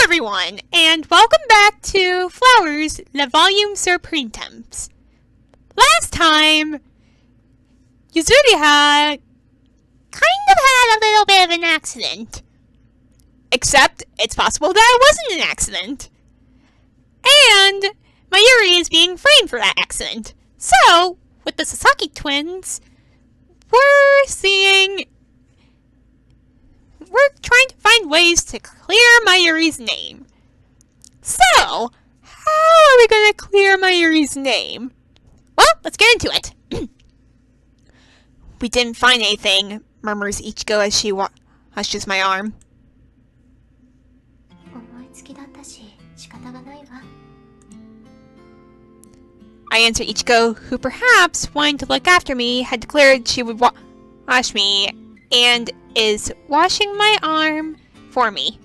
everyone, and welcome back to Flowers, Le Volume sur Printemps. Last time, Yuzuriha kind of had a little bit of an accident. Except, it's possible that it wasn't an accident. And Mayuri is being framed for that accident. So, with the Sasaki twins, we're trying to find ways to clear Mayuri's name. So, how are we going to clear Mayuri's name? Well, let's get into it. We didn't find anything, murmurs Ichigo as she hushes my arm. I answer Ichigo, who perhaps, wanting to look after me, had declared she would wash me, and is washing my arm for me.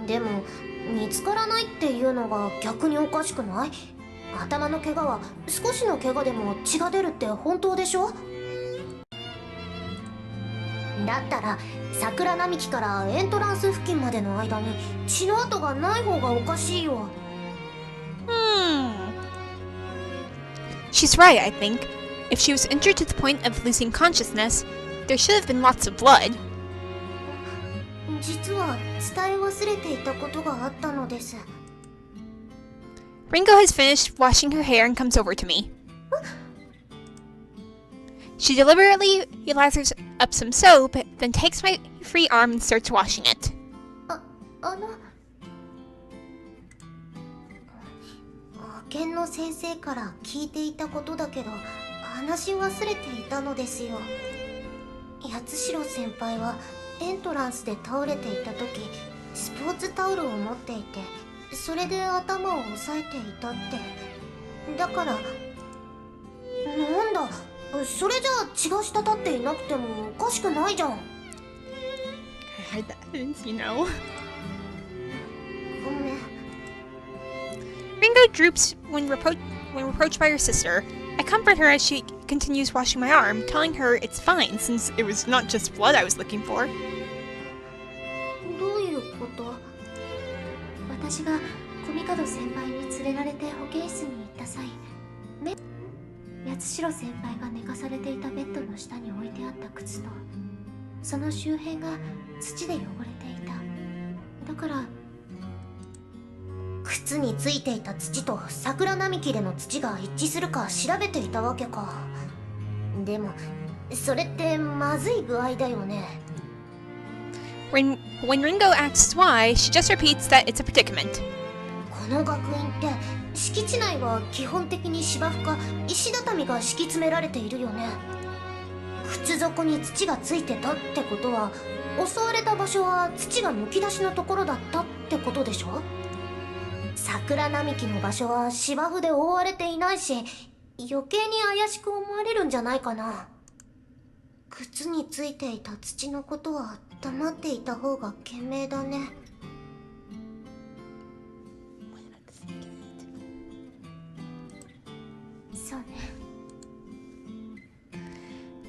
でも見つからないっていうのが逆におかしくない？頭の怪我は少しの怪我でも血が出るって本当でしょ？だったら桜並木からエントランス付近までの間に血の跡がない方がおかしいよ。She's right, I think. If she was injured to the point of losing consciousness, there should have been lots of blood. 実は伝え忘れていたことがあったのです。Ringo has finished washing her hair and comes over to me. She deliberately lathers up some soap, then takes my free arm and starts washing it. 保健の先生から聞いていたことだけど話し忘れていたのですよ。八代先輩はエントランスで倒れていた時スポーツタオルを持っていてそれで頭を押さえていたって。だからなんだそれじゃあ血が滴っていなくてもおかしくないじゃん。I had that since, you know. ごめん。Ringo droops when reproached by her sister. I comfort her as she continues washing my arm, telling her it's fine since it was not just blood I was looking for. どういうこと？私が小見門先輩に連れられて保健室に行った際、八代先輩が寝かされていたベッドの下に置いてあった靴と、その周辺が土で汚れていた。だから。靴についていた土と桜並木での土が一致するか調べていたわけか。でもそれってまずい具合だよね。When Ringo asks why, she just repeats that it's a predicament. この学院って敷地内は基本的に芝生か石畳が敷き詰められているよね。靴底に土がついてたってことは襲われた場所は土がむき出しのところだったってことでしょ？桜並木の場所は芝生で覆われていないし余計に怪しく思われるんじゃないかな。靴についていた土のことは黙っていた方が賢明だね。そうね。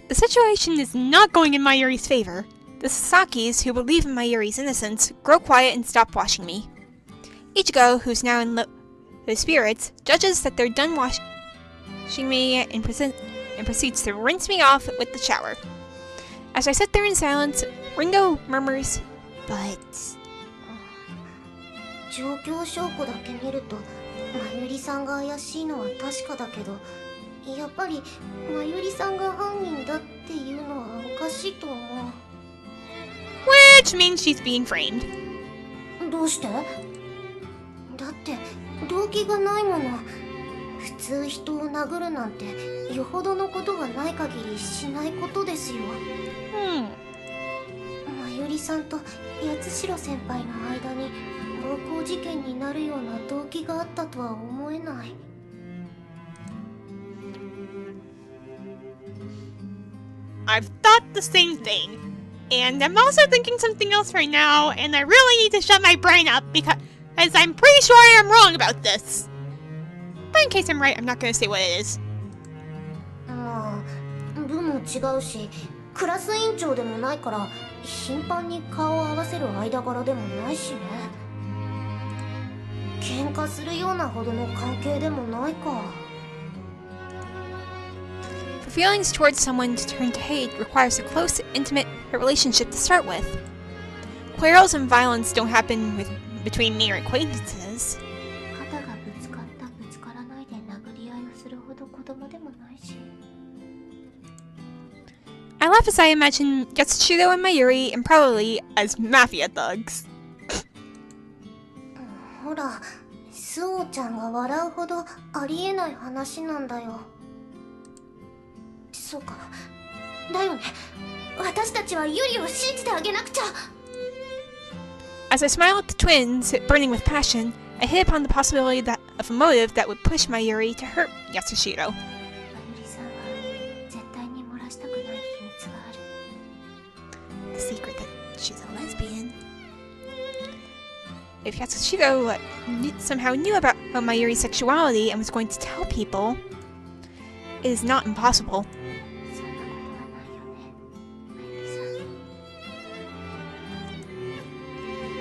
The situation is not going in Mayuri's favor. The Sasakis, who believe in Mayuri's innocence, grow quiet and stop washing me. Ichigo, who's now in low spirits, judges that they're done washing me and proceeds to rinse me off with the shower. As I sit there in silence, Ringo murmurs, "But..." 状況証拠だけ見ると、真由里さんが怪しいのは確かだけど、やっぱり真由里さんが犯人だっていうのはおかしいと思う。Which means she's being framed. どうして？だって動機がないもの。普通人を殴るなんてよほどのことがない限りしないことですよ。真由里さんと八代先輩の間に暴行事件になるような動機があったとは思えない。I've thought the same thing. And I'm also thinking something else right now, and I really need to shut my brain up because I'm pretty sure I am wrong about this. But in case I'm right, I'm not going to say what it is. まあ部も違うしクラス委員長でもないから頻繁に顔を合わせる間柄でもないしね。喧嘩するようなほどの関係でもないか。For feelings towards someone to turn to hate requires a close, intimate relationship to start with. Quarrels and violence don't happen between mere acquaintances. 肩がぶつかったぶつからないで殴り合いをするほど子供でもないし。I laugh as I imagine Yatsushiro and Mayuri, and probably as mafia thugs. ほら、スオちゃんが笑うほどありえない話なんだよ。そうか。だよね。私たちはユリを信じてあげなくちゃ。As I smile at the twins, burning with passion, I hit upon the possibility of a motive that would push Mayuri to hurt Yatsushiro. まゆりさんは絶対に漏らしたくない秘密がある。 The secret that she's a lesbian. If Yatsushiro somehow knew about Mayuri's sexuality and was going to tell people, it is not impossible. そんなことはないよね、まゆりさ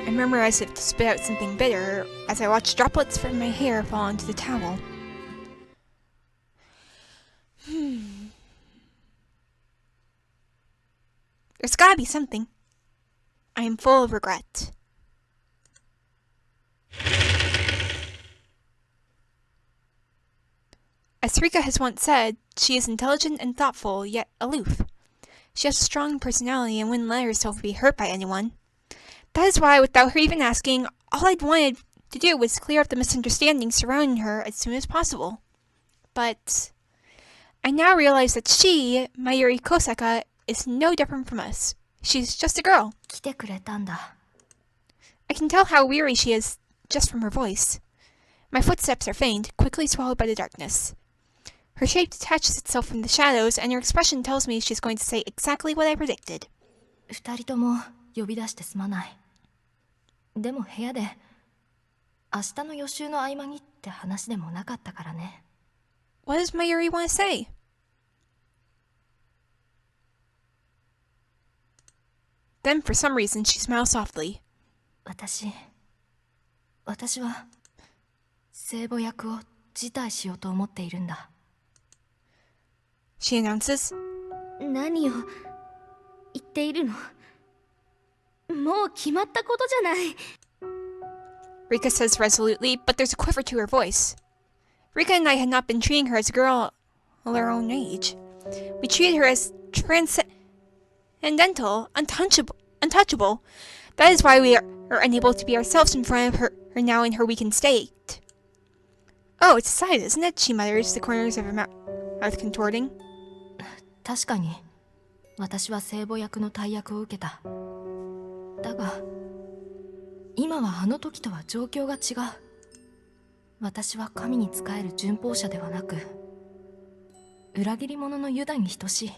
ん。I murmur as if to spit out something bitter as I watch droplets from my hair fall onto the towel. There's gotta be something. I am full of regret. As Rikka has once said, she is intelligent and thoughtful, yet aloof. She has a strong personality and wouldn't let herself be hurt by anyone. That is why, without her even asking, all I'd wanted to do was clear up the misunderstandings surrounding her as soon as possible. But I now realize that she, Mayuri Kosaka, is no different from us. She's just a girl. 来てくれたんだ。I can tell how weary she is just from her voice. My footsteps are faint, quickly swallowed by the darkness. Her shape detaches itself from the shadows, and her expression tells me she's going to say exactly what I predicted. 二人とも呼び出してすまない。でも部屋で明日の予習の合間にって話でもなかったからね。What does Mayuri want to say? Then, for some reason, she smiles softly. 私は聖母役を辞退しようと思っているんだ。She announces. 何を言っているの？もう決まったことじゃない。Rikka says resolutely, but there's a quiver to her voice. Rikka and I had not been treating her as a girl her own age. We treated her as transcendental, untouchable. That is why we are unable to be ourselves in front of her now in her weakened state. Oh, it's a sight, isn't it? She mutters, the corners of her mouth contorting. 確かに私は聖母役の大役を受けた。だが今はあの時とは状況が違う。私は神に仕える順法者ではなく裏切り者のユダに等しい。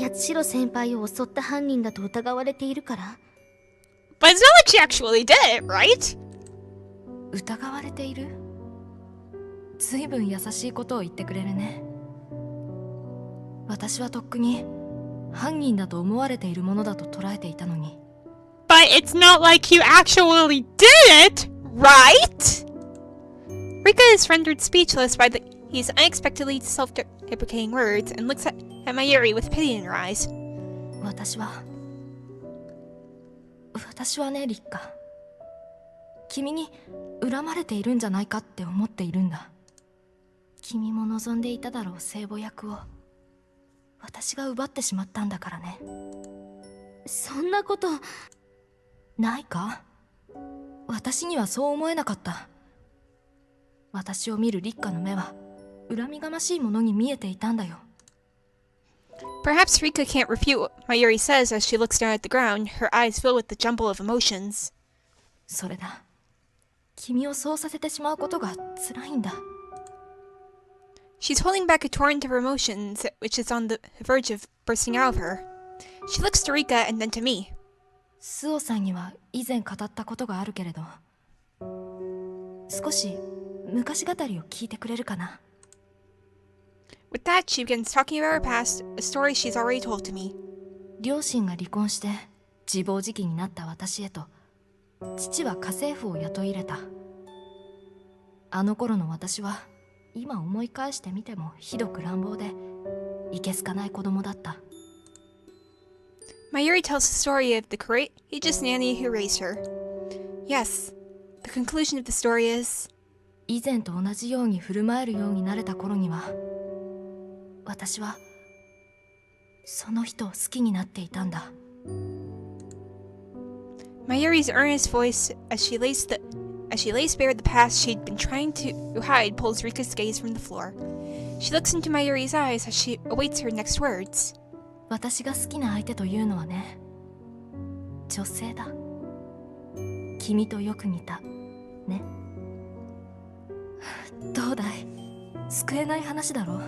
八代先輩を襲った犯人だと疑われているから。 But it's not like she actually did it, right? 疑われている？ずいぶん優しいことを言ってくれるね。私はとっくに犯人だと思われているものだと捉えていたのに。But it's not like you actually did it, right? Rikka is rendered speechless by these unexpectedly self-deprecating words and looks at Mayuri with pity in her eyes. 私はね、リッカ。君に恨まれているんじゃないかって思っているんだ。君も望んでいただろう聖母役を私が奪ってしまったんだからね。そんなことないか？私にはそう思えなかった。私を見るリッカの目は恨みがましいものに見えていたんだよ。Perhaps Rikka can't refute what Mayuri says as she looks down at the ground, her eyes filled with the jumble of emotions. それだ。君をそうさせてしまうことが辛いんだ。She's holding back a torrent of emotions, which is on the verge of bursting out of her. She looks to Rikka and then to me. スオさんには以前語ったことがあるけれど、少し昔語りを聞いてくれるかな。With that, she begins talking about her past, a story she's already told to me. 両親が離婚して自暴自棄になった私へと父は家政婦を雇い入れた。あの頃の私は今思い返してみてもひどく乱暴でいけすかない子供だった。Mayuri tells the story of the courageous nanny who raised her. Yes, the conclusion of the story is... 以前と同じように振る舞えるようになれた頃には私はその人を好きになっていたんだ。Mayuri's earnest voice as she lays bare the past she'd been trying to hide pulls Rikka's gaze from the floor. She looks into Mayuri's eyes as she awaits her next words. 私が好きな相手というのはね、女性だ。君とよく似たね。どうだい、救えない話だろ。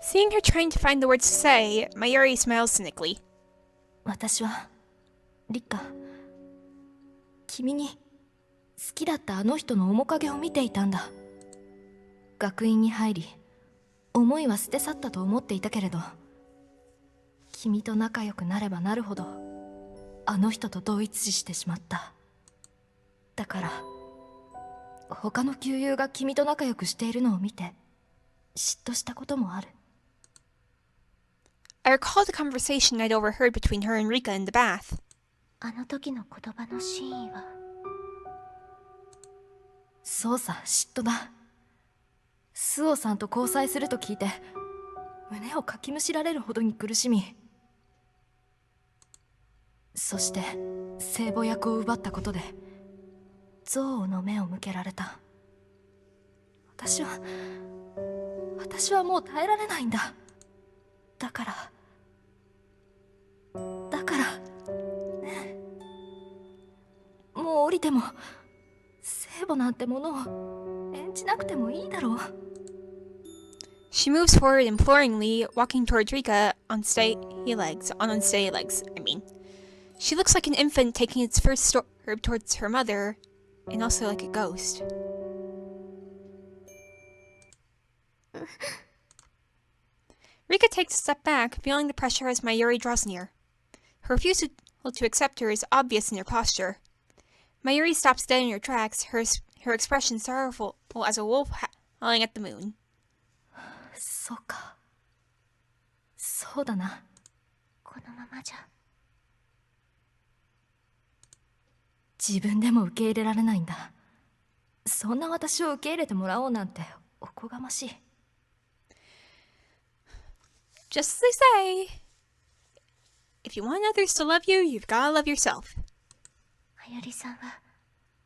Seeing her trying to find the words to say, Mayuri smiles cynically. 私はリッカ、君に好きだったあの人の面影を見ていたんだ。学院に入り思いは捨て去ったと思っていたけれど、君と仲良くなればなるほどあの人と同一視してしまった。だから他の旧友が君と仲良くしているのを見て嫉妬したこともある。I recall the conversation I'd overheard between her and Rikka in the bath. あの時の言葉の真意は。そうさ、嫉妬だ。スオさんと交際すると聞いて胸をかきむしられるほどに苦しみ、そして聖母役を奪ったことで憎悪の目を向けられた。私はもう耐えられないんだ。だからね、もう降りても聖母なんてものを演じなくてもいいだろう。She moves forward imploringly, walking towards Rikka on unsteady legs. She looks like an infant taking its first step towards her mother, and also like a ghost. Rikka takes a step back, feeling the pressure as Mayuri draws near. Her refusal to accept her is obvious in her posture. Mayuri stops dead in her tracks, her expression sorrowful as a wolf howling at the moon. そうか、そうだな。このままじゃ。自分でも受け入れられないんだ。そんな私を受け入れてもらおうなんておこがましい。Just as they say, if you want others to love you, you've gotta love yourself. まゆりさんは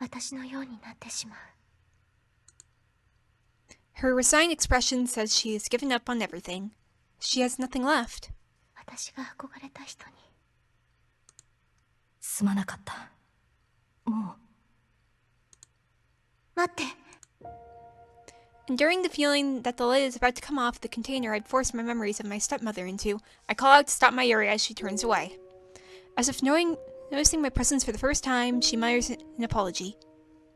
私のようになってしまう。Her resigned expression says she has given up on everything. She has nothing left. 私が憧れた人に。すまなかった。もう。待って。Enduring the feeling that the lid is about to come off the container I'd forced my memories of my stepmother into, I call out to stop Mayuri as she turns away. As if noticing my presence for the first time, she mutters an apology.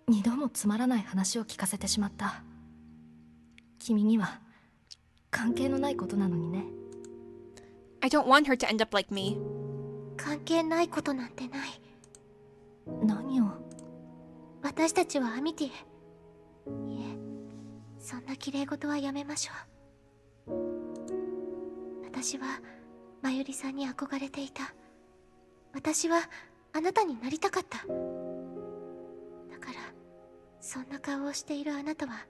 二度もつまらない話を聞かせてしまった。君には関係のないことなのにね。I don't want her to end up like me. 関係ないことなんてない。何を。私たちはアミティ。いえ、そんな綺麗事はやめましょう。私はまゆりさんに憧れていた。私はあなたになりたかった。だからそんな顔をしているあなたは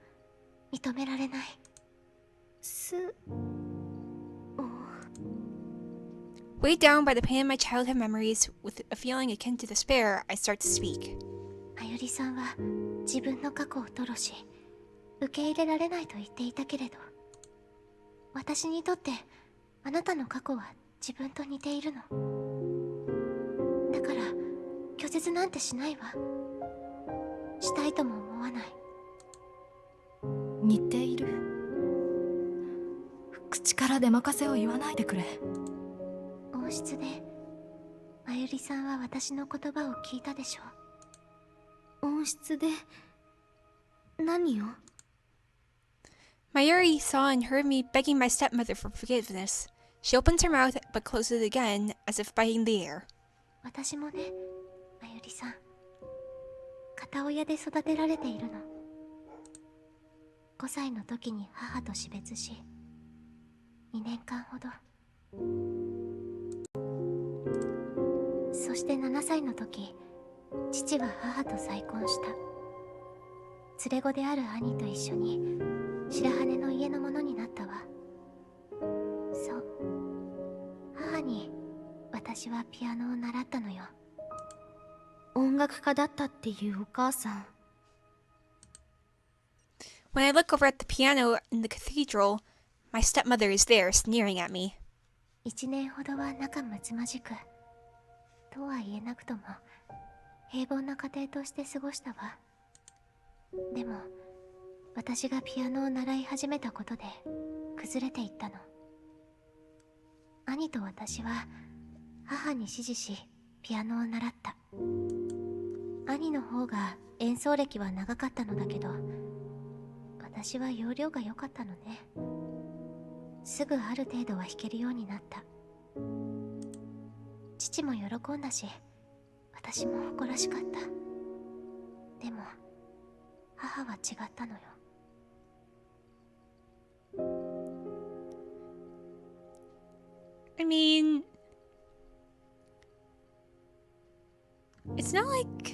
認められない。Weighed down by the pain of my childhood memories, with a feeling akin to despair, I start to speak. まゆりさんは自分の過去を吐露し、受け入れられないと言っていたけれど、私にとってあなたの過去は自分と似ているの。だから拒絶なんてしないわ。したいとも思わない。似ている。口から出まかせを言わないでくれ。温室でまゆりさんは私の言葉を聞いたでしょ。温室で何を Mayuri saw and heard me begging my stepmother for forgiveness. She opens her mouth but closes it again, as if biting the air. 私もね、まゆりさん。片親で育てられているの。5歳の時に母と死別し、2年間ほど。そして7歳の時、父は母と再婚した。連れ子である兄と一緒に白羽の家のものになったわ。そう。母に私はピアノを習ったのよ。音楽家だったっていうお母さん。When I look over at the piano in the cathedral, my stepmother is there, sneering at me. 1年ほどは仲睦まじく、とは言えなくとも平凡な家庭として過ごしたわ。でも私がピアノを習い始めたことで崩れていったの。兄と私は母に師事しピアノを習った。兄の方が演奏歴は長かったのだけど、私は要領が良かったのね。すぐある程度は弾けるようになった。父も喜んだし、私も誇らしかった。でも母は違ったのよ。I mean, it's not like...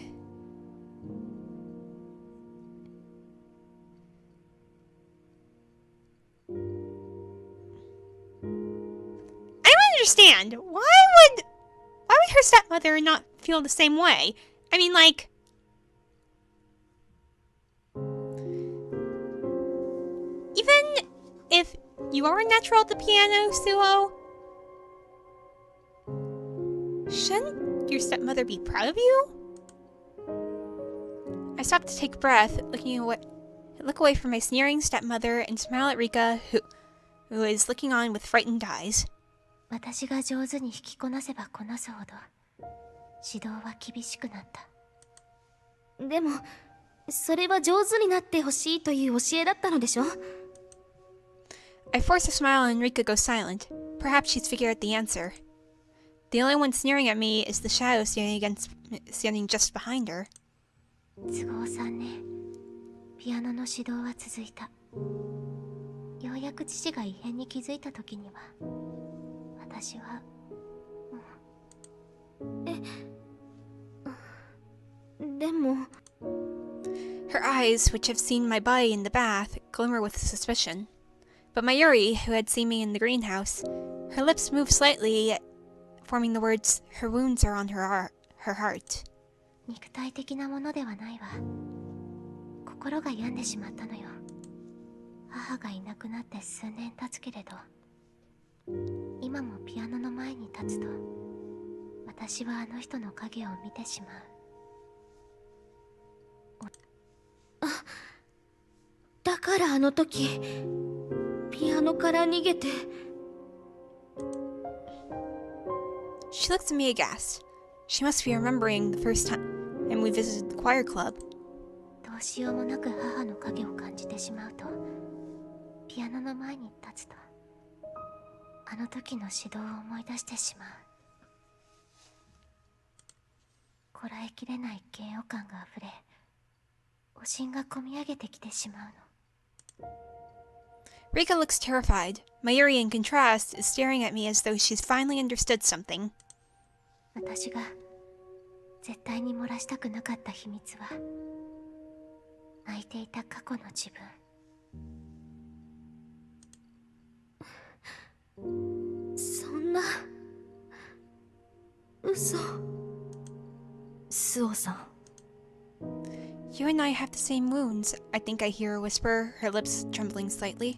I don't understand. Why would her stepmother not feel the same way? I mean, like... Even if you are a natural at the piano, Suo, shouldn't your stepmother be proud of you? I stop to take breath, look away from my sneering stepmother and smile at Rikka, who is looking on with frightened eyes. 私が上手に弾きこなせばこなすほど指導は厳しくなった。でも、それは上手になってほしいという教えだったのでしょ？ I force a smile and Rikka goes silent. Perhaps she's figured out the answer. The only one sneering at me is the shadow standing just behind her. 都合3年、ピアノの指導は続いた。ようやく父が異変に気づいた時には、私はでも Her eyes, which have seen my body in the bath, glimmer with suspicion. But Mayuri, who had seen me in the greenhouse, her lips move slightly, forming the words, "Her wounds are on her heart." 肉体的なものではないわ。心が病んでしまったのよ。母がいなくなって数年経つけれど、今もピアノの前に立つと、私はあの人の影を見てしまう。だからあの時ピアノから逃げて。 She looks at me aghast. She must be remembering the first time we visited the choir club. どうしようもなく母の影を感じてしまうと、ピアノの前に立つと、あの時の指導を思い出してしまう。こらえきれない嫌悪感があふれ、おしんがこみ上げてきてしまうの。Rikka looks terrified. Mayuri, in contrast, is staring at me as though she's finally understood something. 私が絶対に漏らしたくなかった秘密は、泣いていた過去の自分。そんな嘘。スオさん。 You and I have the same wounds, I think I hear her whisper, her lips trembling slightly.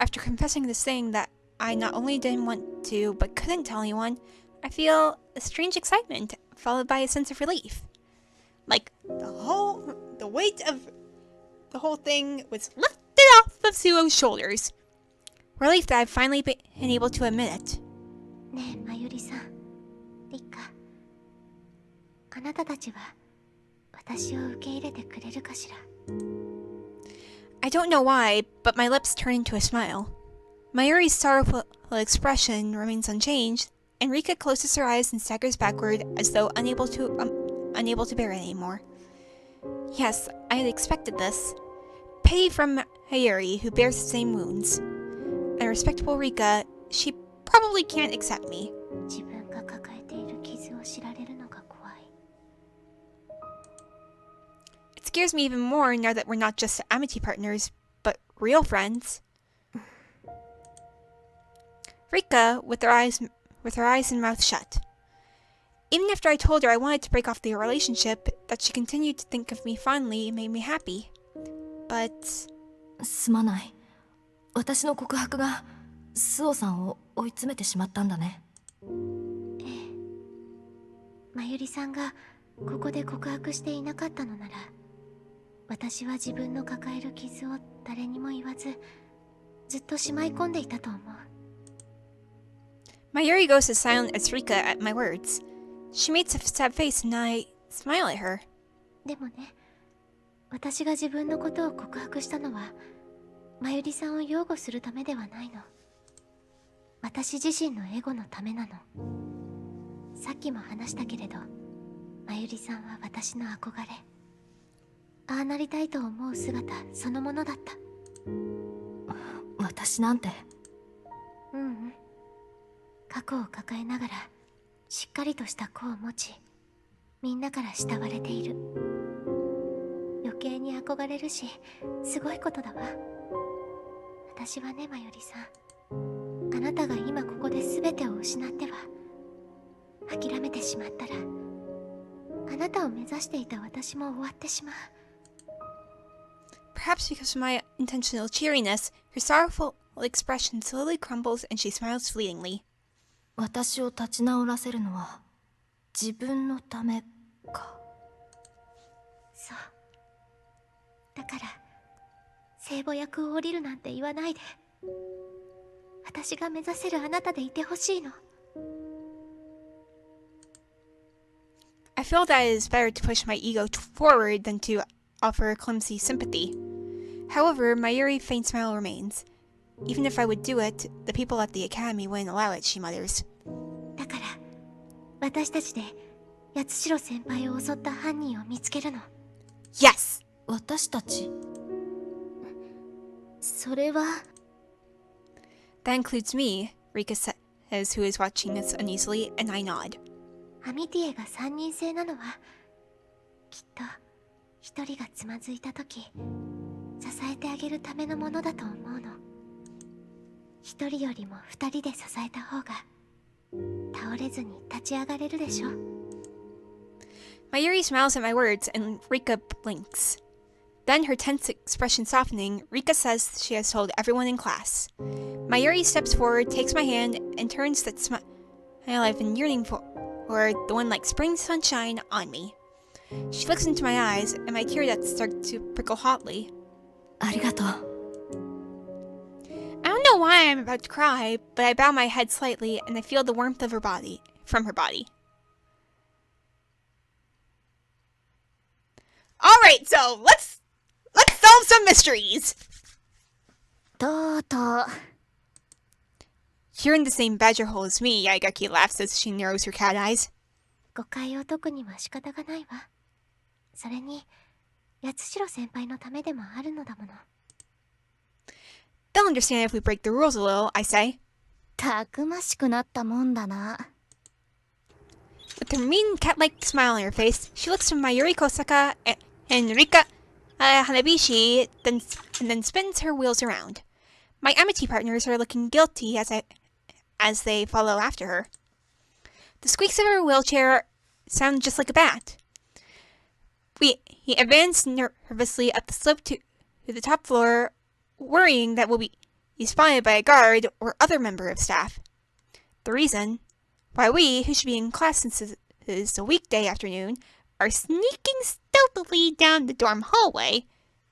After confessing this thing that I not only didn't want to, but couldn't tell anyone, I feel a strange excitement, followed by a sense of relief. Like, the weight of the whole thing was lifted off of Suo's shoulders. Relief that I've finally been able to admit it. ねえ、まゆりさん、リッカ、あなたたちは私を受け入れてくれるかしら。I don't know why, but my lips turn into a smile. Mayuri's sorrowful expression remains unchanged, and Rikka closes her eyes and staggers backward as though unable to bear it anymore. Yes, I had expected this. Pity from Mayuri, who bears the same wounds. And respectable Rikka, she probably can't accept me. 自分が抱えている傷を知られるのが怖い。 It scares me even more now that we're not just amity partners, but real friends. Rikka, with her eyes and mouth shut. Even after I told her I wanted to break off the relationship, that she continued to think of me fondly made me happy. But... すまない。私の告白がスオさんを追い詰めてしまったんだね。ええ。まゆりさんがここで告白していなかったのなら、私は自分の抱える傷を誰にも言わず、ずっとしまい込んでいたと思う。Mayuri goes as silent as Rikka at my words. She makes a sad face and I smile at her. でもね、私が自分のことを告白したのは、まゆりさんを擁護するためではないの。私自身のエゴのためなの。さっきも話したけれど、まゆりさんは私の憧れ。ああなりたいと思う姿そのものだった。私なんて。うん。過去を抱えながらしっかりとした子を持ち、みんなから慕われている。余計に憧れるし、すごいことだわ。私はね、まゆりさん、あなたが今ここで全てを失っては諦めてしまったら、あなたを目指していた私も終わってしまう。 Perhaps because of my intentional cheeriness, her sorrowful expression slowly crumbles and she smiles fleetingly. 私を立ち直らせるのは自分のためか。そう。だから聖母役を降りるなんて言わないで。私が目指せるあなたでいてほしいの。 I feel that it is better to push my ego forward than to offer a clumsy sympathy. However, Mayuri's faint smile remains. Even if I would do it, the people at the academy wouldn't allow it, she mutters. だから私たちで八代先輩を襲った犯人を見つけるの。 Yes! 私たち。それは That includes me, Rikka says, who is watching us uneasily, and I nod. アミティエが三人制なのはきっと一人がつまずいた時支えてあげるためのものだと思うの。一人よりも二人で支えた方が倒れずに立ち上がれるでしょ。 Mayuri smiles at my words, and Rikka blinks. Then, her tense expression softening, Rikka says she has told everyone in class. Mayuri steps forward, takes my hand, and turns that smile I've been yearning for, the one like spring sunshine, on me. She looks into my eyes, and my tear ducts start to prickle hotly. ありがとう。I don't know why I'm about to cry, but I bow my head slightly, and I feel the warmth of her body, from her body. Alright, so let's solve some mysteries! とうとう You're in the same badger hole as me, Yaigaki laughs as she narrows her cat eyes. 誤解を解くには仕方がないわ。それに八代先輩のためでもあるのだもの。 They'll understand if we break the rules a little, I say. たくましくなったもんだな。 With her mean cat-like smile on her face, she looks to Mayuri Kosaka and Rikka Hanabishi, and then spins her wheels around. My amity partners are looking guilty as they follow after her. The squeaks of her wheelchair sound just like a bat. We advance nervously up the slope to the top floor, worrying that we'll be spotted by a guard or other member of staff. The reason why we, who should be in class since it is a weekday afternoon, are sneaking stealthily down the dorm hallway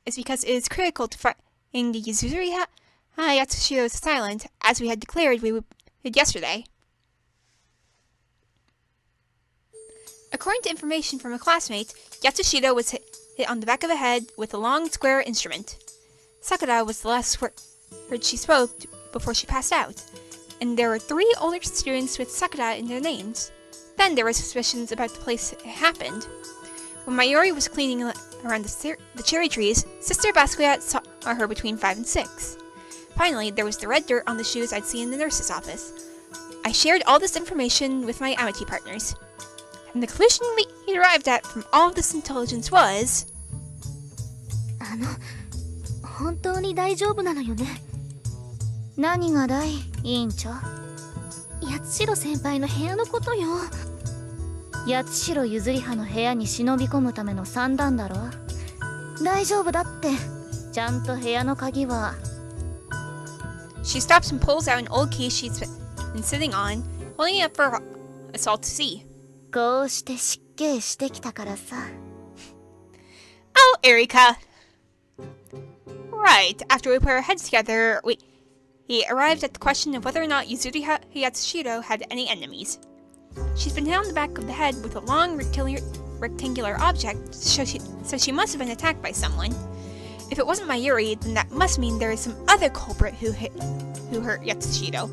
is because it is critical to finding the Yuzuriha Yatsushido's silent, as we had declared we would yesterday. According to information from a classmate, Yatsushido was hit on the back of the head with a long square instrument. Sakura was the last word she spoke before she passed out, and there were 3 older students with Sakura in their names. Then there were suspicions about the place it happened. When Mayuri was cleaning around the cherry trees, Sister Basquiat saw her between 5 and 6. Finally, there was the red dirt on the shoes I'd seen in the nurse's office. I shared all this information with my amity partners, and the conclusion we arrived at from all of this intelligence was... 本当に大丈夫なのよね。何がだい、委員長。八代先輩の部屋のことよ。八代ゆずりはの部屋に忍び込むための算段だろ。大丈夫だって。ちゃんと部屋の鍵は。She stops and pulls out an old key she's been sitting on, holding it up for us all to see. こうして失敬してきたからさ。Oh, Erika! Right, after we put our heads together, we arrived at the question of whether or not Yuzuriha Yatsushiro had any enemies. She's been hit on the back of the head with a long rectangular object, so she must have been attacked by someone. If it wasn't Mayuri, then that must mean there is some other culprit who hurt Yatsushiro.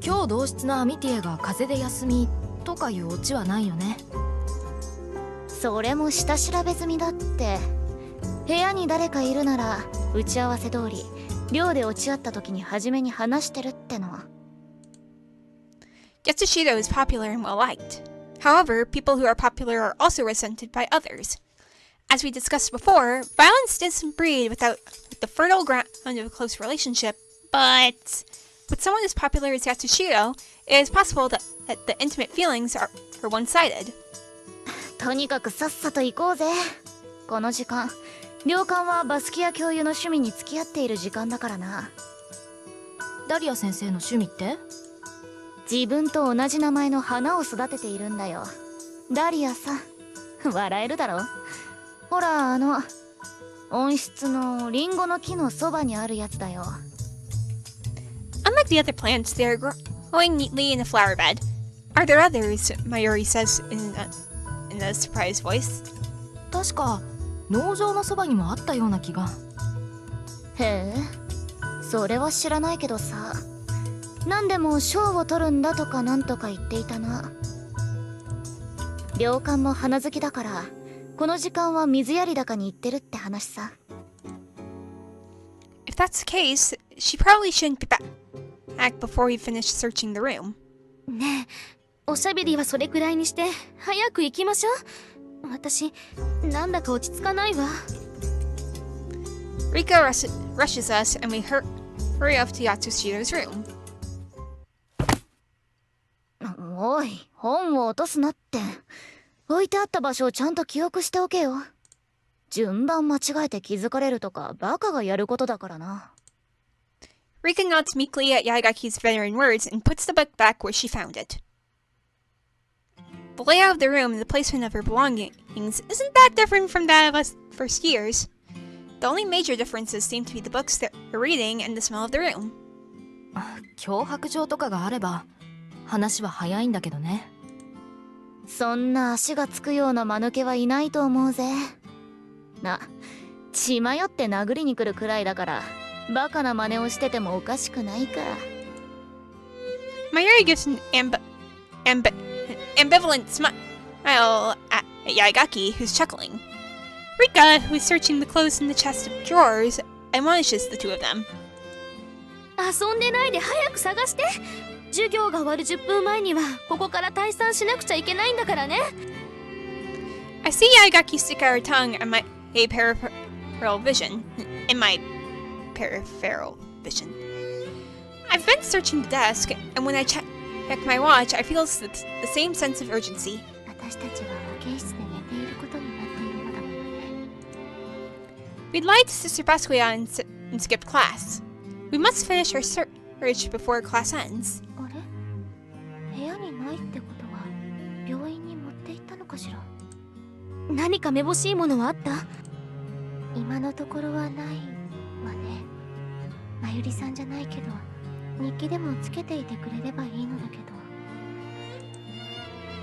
今日同室のアミティエが風邪で休みとかいうオチはないよね。それも下調べ済みだって。部屋に誰かいるなら打ち合わせ通り寮で落ち合った時に初めに話してるっての。Yatsushiro is popular and well liked. However, people who are popular are also resented by others. As we discussed before, violence doesn't breed with the fertile ground of a close relationship, but with someone as popular as Yatsushiro, it is possible that the intimate feelings are one-sided. とにかくさっさと行こうぜ。この時間、寮館はバスキア教諭の趣味に付き合っている時間だからな。ダリア先生の趣味って？自分と同じ名前の花を育てているんだよ。ダリアさ。笑えるだろ。ほら温室のリンゴの木のそばにあるやつだよ。Unlike the other plants, they are growing neatly in a flower bed. Are there others? Mayuri says in a surprised voice. 確か農場のそばにもあったような気が。へえ、それは知らないけどさ。何でも賞を取るんだとかなんとか言っていたな。寮館も花好きだから、この時間は水やり高に行ってるって話さ。If that's the case, she probably shouldn't be back before we finish searching the room. ねえ、おしゃべりはそれくらいにして早く行きましょう。私、なんだか落ち着かないわ。Rikka rushes us and we hurry off to Yatsushiro's room. おい、本を落とすなって。置いてあった場所をちゃんと記憶しておけよ。順番間違えて気づかれるとかバカがやることだからな。Rikka nods meekly at Yaigaki's veteran words and puts the book back where she found it. The layout of the room and the placement of her belongings isn't that different from that of us first years. The only major differences seem to be the books that we're reading and the smell of the room. 脅迫状とかがあれば話は早いんだけどね。そんな足がつくような間抜けはいないと思うぜ。血迷って殴りに来るくらいだからバカな真似をしててもおかしくないから。Mayuri gives an ambivalent smile at Yaigaki, who's chuckling. Rikka, who is searching the clothes in the chest of drawers, admonishes the two of them. 遊んでないで早く探して。授業が終わる10分前にはここから退散しなくちゃいけないんだからね。I see Yaigaki stick out her tongue in my peripheral vision. I've been searching the desk, and when I check my watch, I feel the same sense of urgency. 私たちは保健室で寝ていることになっているのだものね。We'd lied to Sister Basquiat and skipped class. We must finish our search before class ends. あれ？部屋にないってことは病院に持って行ったのかしら。何かめぼしいものはあった？今のところはないわね。まゆりさんじゃないけど日記でもつけていてくれればいいのだけど。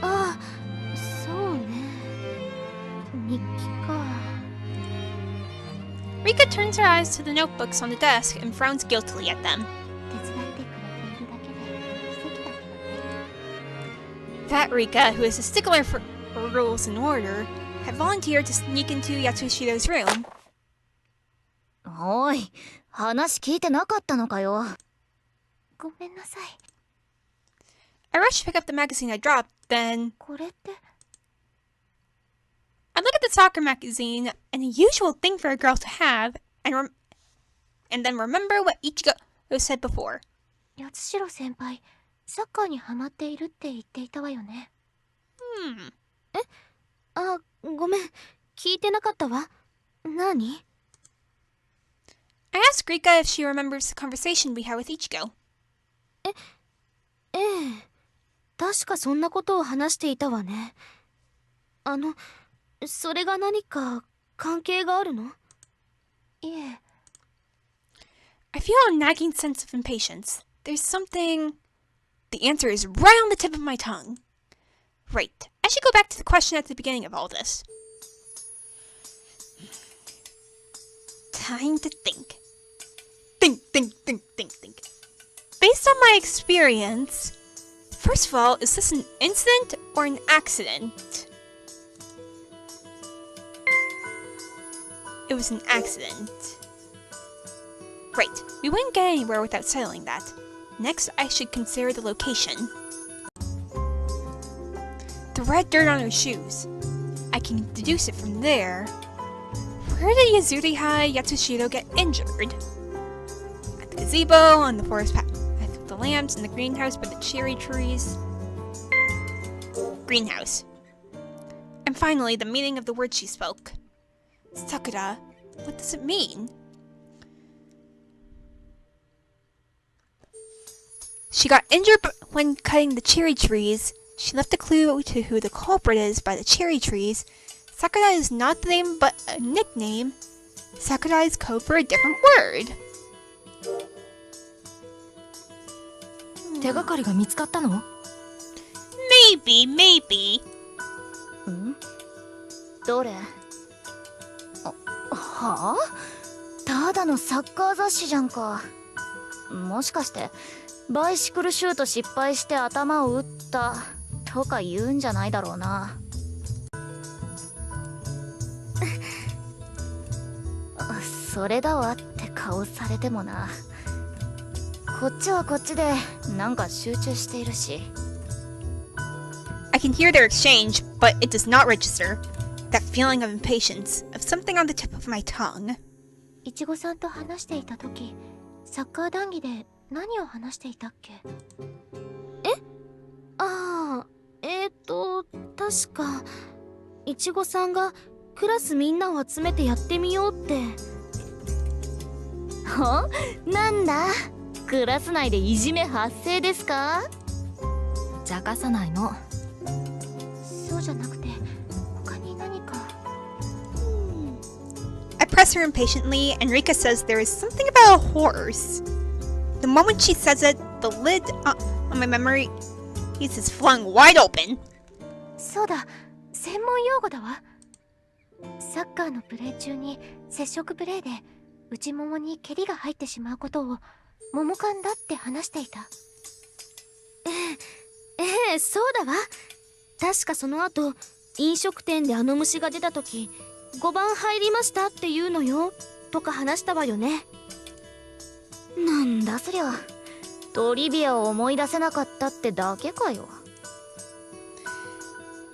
ああ、そうね。日記か。Rikka turns her eyes to the notebooks on the desk and frowns guiltily at them. 手伝ってくれているだけで奇跡だったね。 That Rikka, who is a stickler for rules and order, had volunteered to sneak into Yatsushiro's room. おい、話聞いてなかったのかよ。ごめんなさい。I rush to pick up the magazine I dropped, then これって I look at the soccer magazine, an unusual thing for a girl to have, and then remember what Ichigo said before. 八代先輩、サッカーにハマっているって言っていたわよね。え？あ、ごめん、聞いてなかったわ。何？ I asked Rikka if she remembers the conversation we had with Ichigo. ええ、確かそんなことを話していたわね。それが何か関係があるの？いえ。I feel a nagging sense of impatience. There's something... The answer is right on the tip of my tongue. Right. I should go back to the question at the beginning of all this. Time to think. Think. Based on my experience, first of all, is this an incident or an accident? It was an accident. Right, we wouldn't get anywhere without settling that. Next, I should consider the location. The red dirt on her shoes. I can deduce it from there. Where did Yuzuriha Yatsushiro get injured? At the gazebo, on the forest path with the lamps, in the greenhouse by the cherry trees. Greenhouse. And finally, the meaning of the word she spoke. Sakura, what does it mean? She got injured when cutting the cherry trees. She left a clue to who the culprit is by the cherry trees. Sakura is not the name but a nickname. Sakura is code for a different word. 手がかりが見つかったの？ Maybe. ん？どれ？はあ？ただのサッカー雑誌じゃんか。もしかしてバイシクルシュート失敗して頭を打ったとか言うんじゃないだろうな。それだわって顔されてもな。こっちはこっちでなんか集中しているし。I can hear their exchange, but it does not register. That feeling of impatience, of something on the tip of my tongue. いちごさんと話していた時、サッカー談義で何を話していたっけ？え？ああ、確かいちごさんがクラスみんなを集めてやってみようって。は？なんだ？クラス内でいじめ発生ですか？茶化さないの。そうじゃなくて他に何か。I press her impatiently, and Rikka says there is something about a horse. The moment she says it, the lid on my memory is flung wide open. そうだ、専門用語だわ。サッカーのプレー中に接触プレーで内ももに蹴りが入ってしまうことを桃缶だって話していた。そうだわ。確かその後飲食店であの虫が出た時5番入りましたって言うのよとか話したわよね。なんだそりゃ、トリビアを思い出せなかったってだけかよ。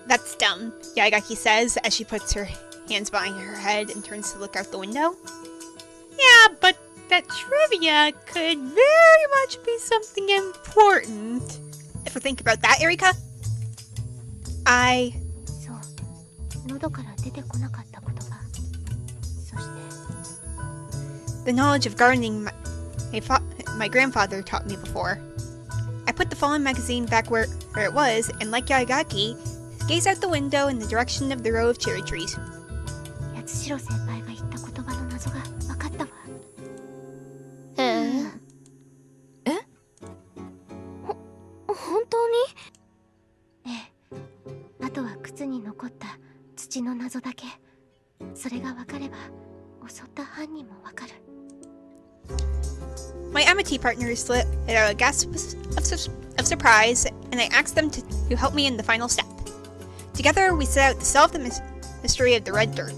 That's dumb, Yaigaki says as she puts her hands behind her head and turns to look out the window. Yeah, but that trivia could very much be something important. Ever think about that, Erika? そう、喉から出てこなかった言葉。そして The knowledge of gardening my grandfather taught me before. I put the fallen magazine back where it was, and like Yaigaki, gaze out the window in the direction of the row of cherry trees. 八代先輩が言った言葉の謎が分かったわ。本当に？あとは靴に残った土の謎だけ。それが分かれば襲った犯人もわかる。 My amity partners let out a gasp of surprise, and I asked them to help me in the final step. Together, we set out to solve the mystery of the red dirt.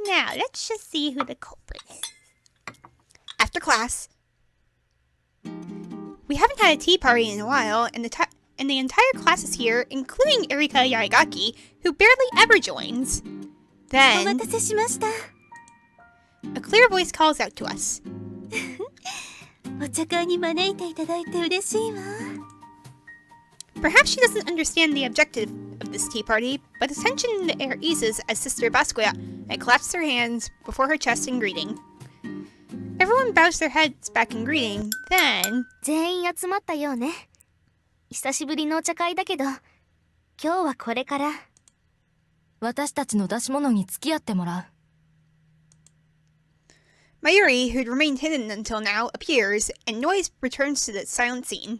Now, let's just see who the culprit is. After class, we haven't had a tea party in a while, and the entire class is here, including Rikka Yaigaki, who barely ever joins. Then, お待たせしました。 a clear voice calls out to us. お茶会に招いていただいて嬉しいわ。 Perhaps she doesn't understand the objective of this tea party, but the tension in the air eases as Sister Basquiat claps her hands before her chest in greeting. Everyone bows their heads back in greeting, then... 全員集まったようね。久しぶりのお茶会だけど、今日はこれから。私たちの出し物に付き合ってもらう。Mayuri, who'd remained hidden until now, appears, and noise returns to the silent scene.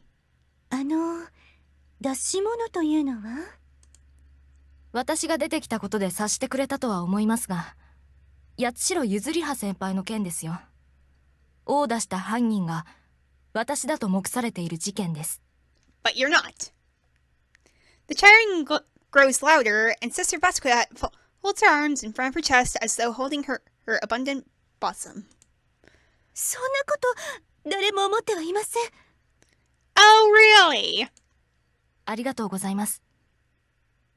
出し物というのは？私が出てきたことで察してくれたとは思いますが、八代ゆずりは先輩の件ですよ。殴打した犯人が私だと目されている事件です。But you're not. The chattering grows louder, and Sister Basquiat holds her arms in front of her chest as though holding her abundant bosom. そんなこと誰も思ってはいません。Oh, really? ありがとうございます。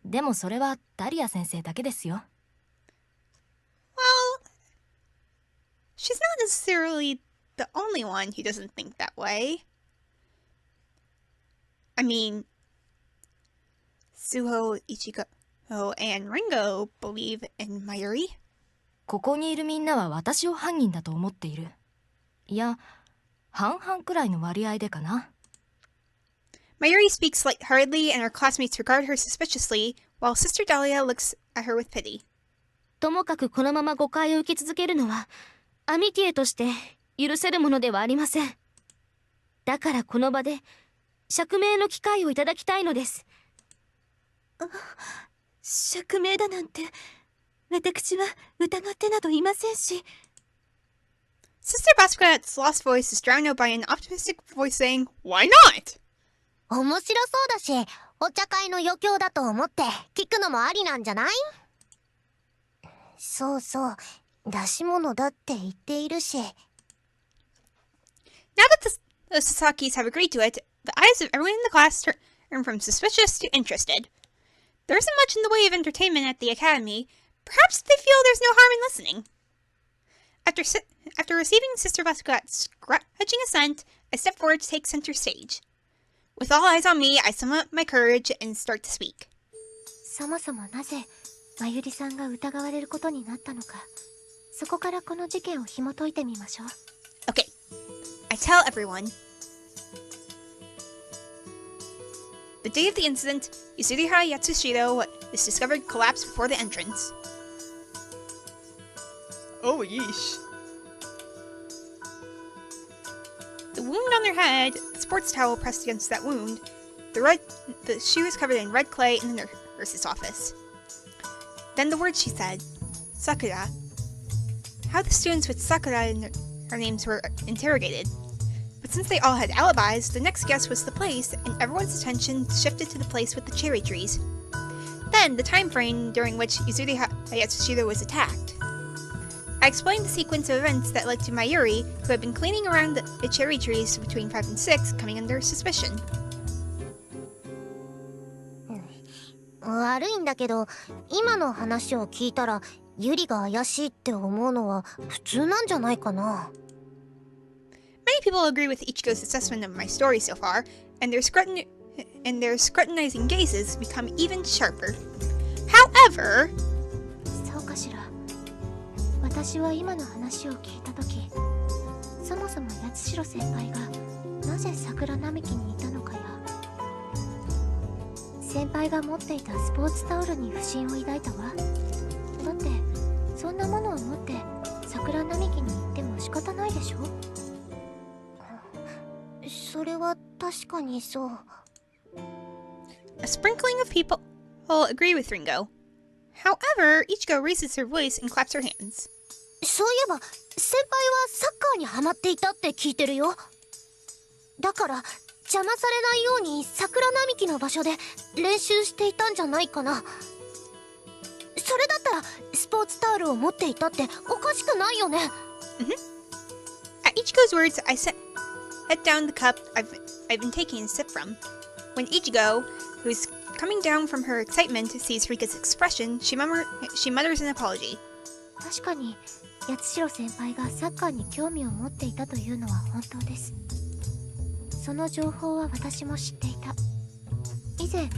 でもそれはダリア先生だけですよ。Well, she's not necessarily the only one who doesn't think that way. I mean, Suho, Ichigo, and Ringo believe in Mayuri. ここにいるみんなは私を犯人だと思っている。いや、半々くらいの割合でかな。Mayuri speaks lightheartedly, and her classmates regard her suspiciously, while Sister Dahlia looks at her with pity. ともかくこのまま誤解を受け続けるのは、アミティエとして許せるものではありません。だからこの場で釈明の機会をいただきたいのです。釈明だなんて、私は疑ってなどいませんし。Sister Basquiat's lost voice is drowned out by an optimistic voice saying, "Why not?" 面白そうだし、お茶会の余興だと思って聞くのもありなんじゃない？そうそう、出し物だって言っているし。Now that the Sasakis have agreed to it, the eyes of everyone in the class turn from suspicious to interested. There isn't much in the way of entertainment at the academy. Perhaps they feel there's no harm in listening. After receiving Sister Basquiat's grudging assent, I step forward to take center stage. With all eyes on me, I summon up my courage and start to speak. そもそもなぜまゆりさんが疑われることになったのか、そこからこの事件を紐解いてみましょう。 Okay, I tell everyone. The day of the incident, Yuzuriha Yatsushiro is discovered collapsed before the entrance. Oh, yeesh. The wound on her head, the sports towel pressed against that wound, the shoe is covered in red clay in the nurse's office. Then the words she said, Sakura. How the students with Sakura in her names were interrogated. But since they all had alibis, the next guess was the place, and everyone's attention shifted to the place with the cherry trees. Then, the time frame during which Yuzuriha Yatsushiro was attacked. I explained the sequence of events that led to Mayuri, who had been cleaning around the cherry trees between 5 and 6, coming under suspicion. 悪いんだけど、今の話を聞いたら、ユリが怪しいって思うのは普通なんじゃないかな。Many people agree with Ichigo's assessment of my story so far, and their scrutinizing gazes become even sharper. However... そうかしら。私は今の話を聞いたとき、そもそも八代先輩がなぜ桜並木にいたのかや、先輩が持っていたスポーツタオルに不審を抱いたわ。だってそんなものを持って桜並木に行っても仕方ないでしょ。それは確かにそう。A sprinkling of people I'll agree with Ringo. However, Ichigo raises her voice and claps her hands. そういえば先輩はサッカーにハマっていたって聞いてるよ。だから邪魔されないように桜並木の場所で練習していたんじゃないかな。それだったらスポーツタオルを持っていたっておかしくないよね。At Ichigo's words, I set down the cup I've been taking a sip from. When Ichigo, who's coming down from her excitement, sees Rikka's expression, she mutters an apology. 確かに八代先輩がサッカーに興味を持っていたというのは本当です。その情報は私も知っていた。以前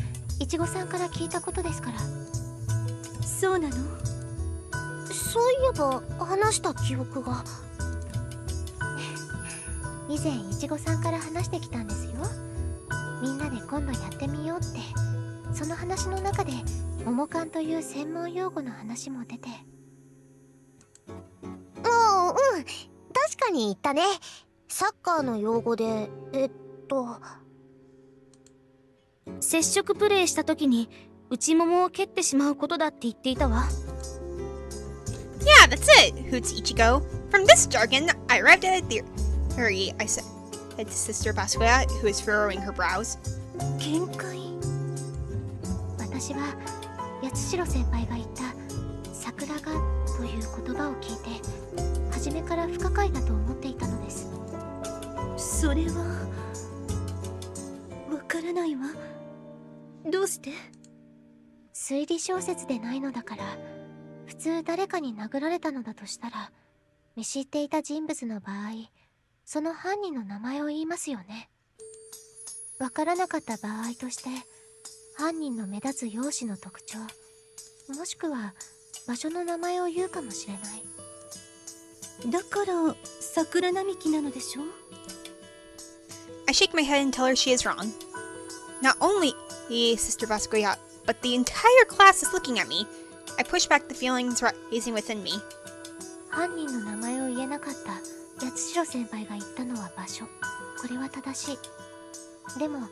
いちごさんから聞いたことですから。そうなの？そういえば話した記憶が。以前いちごさんから話してきたんですよ。みんなで今度やってみようって。その話の中で桃缶という専門用語の話も出て。確かに言ったね。サッカーの用語で接触プレイした時に内ももを蹴ってしまうことだって言っていたわ。Yeah, that's it, hoots Ichigo. From this jargon, I arrived at a theory, I said to Sister Basquiat, who is furrowing her brows. 見解？私は八代先輩が言った桜がという言葉を聞いて初めから不可解だと思っていたのです。それはわからないわ。どうして？推理小説でないのだから、普通誰かに殴られたのだとしたら見知っていた人物の場合、その犯人の名前を言いますよね。わからなかった場合として犯人の目立つ容姿の特徴、もしくは場所の名前を言うかもしれない。だから桜並木なのでしょ？ I shake my head and tell her she is wrong. Not only Sister Basquiat, but the entire class is looking at me. I push back the feelings rising within me. 犯人の名前を言えなかった八代先輩が言ったのは場所。これは正しい。でも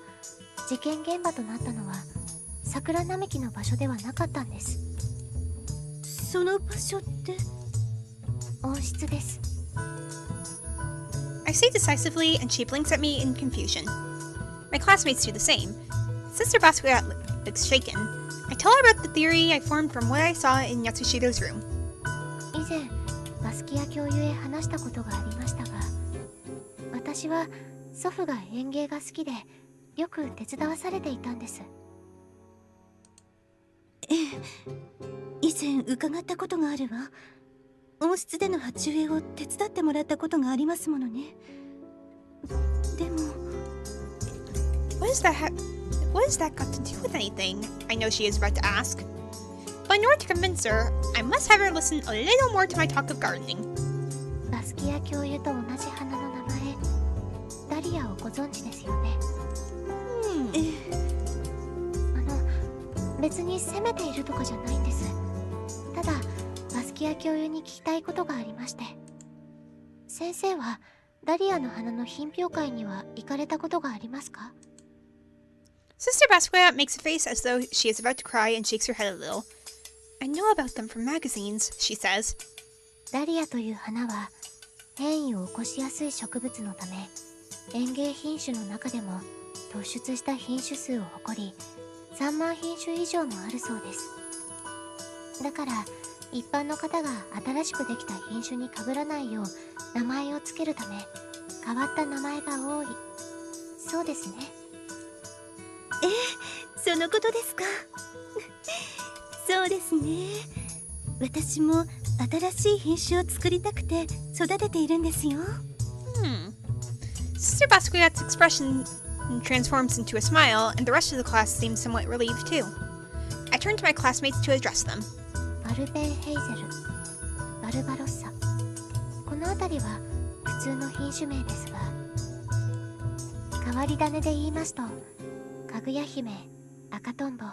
事件現場となったのは桜並木の場所ではなかったんです。その場所って温室です。I say decisively, and she blinks at me in confusion. My classmates do the same. Sister Basquiat looks shaken. I tell her about the theory I formed from what I saw in Yatsushiro's room. 以前バスキア教諭へ話したことがありましたが、私は祖父が園芸が好きでよく手伝わされていたんです。ええ、以前伺ったことがあるわ。温室での鉢植えを手伝ってもらったことがありますものね。でも What has that got to do with anything? I know she is about to ask. But in order to convince her, I must have her listen a little more to my talk of gardening. バスキア教諭と同じ花の名前、ダリアをご存知ですよね。別に責めているとかじゃないんです。ただバスキア教諭に聞きたいことがありまして。先生はダリアの花の品評会には行かれたことがありますか？ Sister Basquiat makes a face as though she is about to cry and shakes her head a little. I know about them from magazines, she says. ダリアという花は変異を起こしやすい植物のため、園芸品種の中でも突出した品種数を誇り、3万品種以上もあるそうです。だから一般の方が新しくできた品種にかぶらないよう名前をつけるため、変わった名前が多いそうですね。そのことですか。そうですね。私も新しい品種を作りたくて育てているんですよ。Sister Basquiat's expression transforms into a smile, and the rest of the class seems somewhat relieved too. I turn to my classmates to address them. バルベンヘイゼル、バルバロッサ。この辺りは普通の品種名ですが、変わり種で言いますと、かぐや姫、赤とんぼ、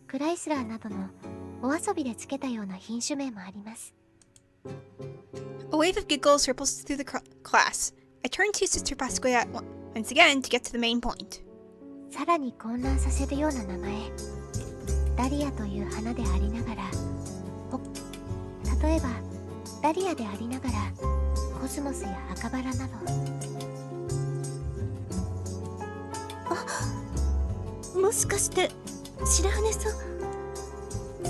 クライスラーなどのお遊びでつけたような品種名もあります。A wave of giggles ripples through the class. I turn to Sister Basquiat once again to get to the main point. さらに混乱させるような名前。ダリアという花でありながら、例えばダリアでありながらコスモスや赤バラなど。あ、もしかして白羽さん。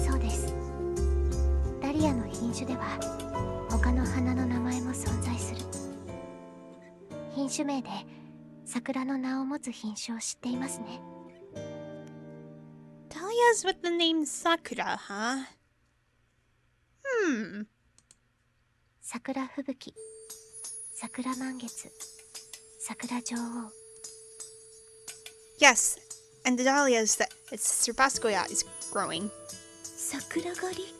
そうです。ダリアの品種では他の花の名前も存在する。品種名で桜の名を持つ品種を知っていますね。Dahlias with the name Sakura, huh? 桜吹雪、桜満月、桜女王。Yes, and the dahlias that Sister Basquiat is growing. 桜狩り。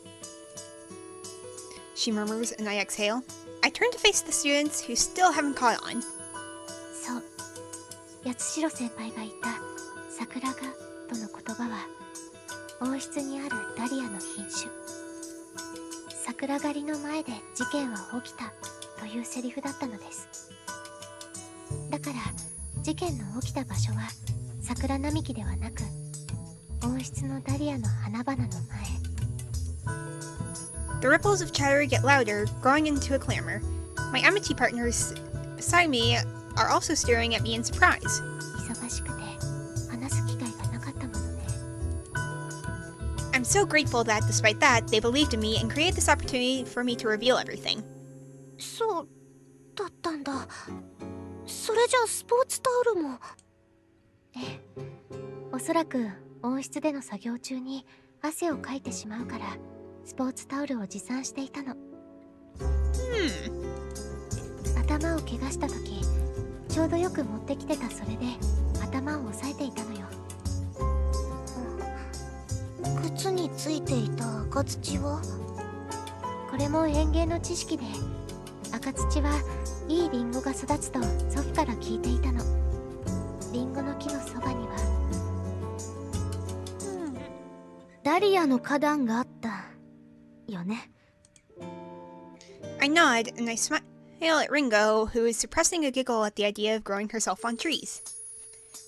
She murmurs, and I exhale. I turn to face the students who still haven't caught on. そう、八代先輩が言った桜がとの言葉は王室にあるダリアの品種。桜狩りの前で事件は起きたというセリフだったのです。だから事件の起きた場所は桜並木ではなく王室のダリアの花々の前。 The ripples of chatter get louder, growing into a clamor. My amity partners beside me are also staring at me in surprise. 忙しくて話す機会がなかったものね。 I'm so grateful that, despite that, they believed in me and created this opportunity for me to reveal everything. そうだったんだ。それじゃあスポーツタオルも。ええ、おそらく温室での作業中に汗をかいてしまうからスポーツタオルを持参していたの。頭を怪我した時ちょうどよく持ってきてた。それで頭を押さえていたのよ。靴についていた赤土は？これも園芸の知識で、赤土はいいリンゴが育つと祖父から聞いていたの。リンゴの木のそばには、ダリアの花壇があったよね。 I nod and I smile at Ringo, who is suppressing a giggle at the idea of growing herself on trees.